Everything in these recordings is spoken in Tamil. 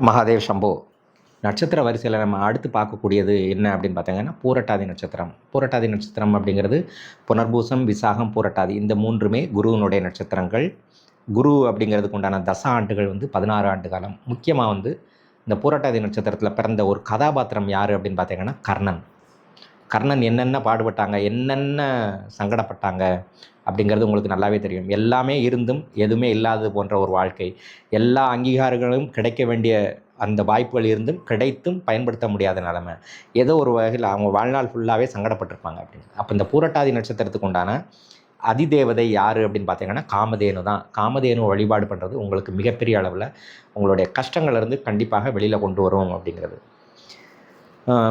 மகாதேவ் சம்போ. நட்சத்திர வரிசையில் நம்ம அடுத்து பார்க்கக்கூடியது என்ன அப்படின்னு பார்த்தீங்கன்னா பூரட்டாதி நட்சத்திரம். பூரட்டாதி நட்சத்திரம் அப்படிங்கிறது புனர்பூசம், விசாகம், பூரட்டாதி இந்த மூன்றுமே குருவினுடைய நட்சத்திரங்கள். குரு அப்படிங்கிறதுக்கு உண்டான தச ஆண்டுகள் 16 ஆண்டு காலம். முக்கியமாக இந்த பூரட்டாதி நட்சத்திரத்தில் பிறந்த ஒரு கதாபாத்திரம் யார் அப்படின்னு பார்த்தீங்கன்னா கர்ணன். கர்ணன் என்னென்ன பாடுபட்டாங்க, என்னென்ன சங்கடப்பட்டாங்க அப்படிங்கிறது உங்களுக்கு நல்லாவே தெரியும். எல்லாமே இருந்தும் எதுவுமே இல்லாதது போன்ற ஒரு வாழ்க்கை. எல்லா அங்கீகாரங்களும் கிடைக்க வேண்டிய அந்த வாய்ப்புகள் இருந்தும் கிடைத்தும் பயன்படுத்த முடியாத நிலைமை. ஏதோ ஒரு வகையில் அவங்க வாழ்நாள் ஃபுல்லாகவே சங்கடப்பட்டிருப்பாங்க அப்படின்னு. அப்போ இந்த பூரட்டாதி நட்சத்திரத்துக்கு உண்டான அதிதேவதை யார் அப்படின்னு பார்த்தீங்கன்னா காமதேனு தான். காமதேனு வழிபாடு பண்ணுறது உங்களுக்கு மிகப்பெரிய அளவில் உங்களுடைய கஷ்டங்கள்லேருந்து கண்டிப்பாக வெளியில் கொண்டு வரும் அப்படிங்கிறது.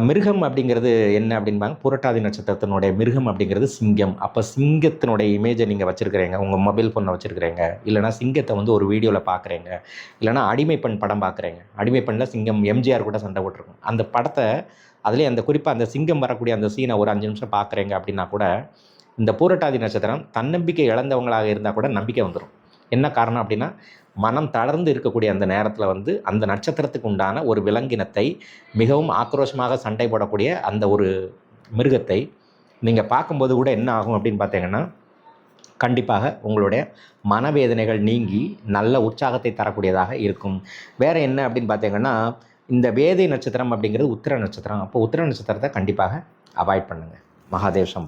மிருகம் அப்படிங்கிறது என்ன அப்படின்பாங்க, புரட்டாதி நட்சத்திரத்தினுடைய மிருகம் அப்படிங்கிறது சிங்கம். அப்போ சிங்கத்தினுடைய இமேஜை நீங்கள் வச்சுருக்கிறீங்க, உங்கள் மொபைல் ஃபோனில் வச்சுருக்கிறீங்க, இல்லைனா சிங்கத்தை ஒரு வீடியோவில் பார்க்குறீங்க, இல்லைனா அடிமைப்பெண் படம் பார்க்குறீங்க. அடிமைப்பெண்ணில் சிங்கம் எம்ஜிஆர் கூட சண்டை போட்டிருக்கும். அந்த படத்தை அதுலேயே அந்த குறிப்பாக அந்த சிங்கம் வரக்கூடிய அந்த சீனை ஒரு 5 நிமிஷம் பார்க்குறீங்க அப்படின்னா கூட இந்த பூரட்டாதி நட்சத்திரம் தன்னம்பிக்கை இழந்தவங்களாக இருந்தால் கூட நம்பிக்கை வந்துடும். என்ன காரணம் அப்படின்னா மனம் தளர்ந்து இருக்கக்கூடிய அந்த நேரத்தில் அந்த நட்சத்திரத்துக்கு உண்டான ஒரு விலங்கினத்தை மிகவும் ஆக்ரோஷமாக சண்டை போடக்கூடிய அந்த ஒரு மிருகத்தை நீங்கள் பார்க்கும்போது கூட என்ன ஆகும் அப்படின்னு பார்த்தீங்கன்னா கண்டிப்பாக உங்களுடைய மனவேதனைகள் நீங்கி நல்ல உற்சாகத்தை தரக்கூடியதாக இருக்கும். வேறு என்ன அப்படின்னு பார்த்தீங்கன்னா இந்த வேதை நட்சத்திரம் அப்படிங்கிறது உத்திர நட்சத்திரம். அப்போ உத்திர நட்சத்திரத்தை கண்டிப்பாக அவாய்ட் பண்ணுங்கள். மகாதேவ் சம்போ.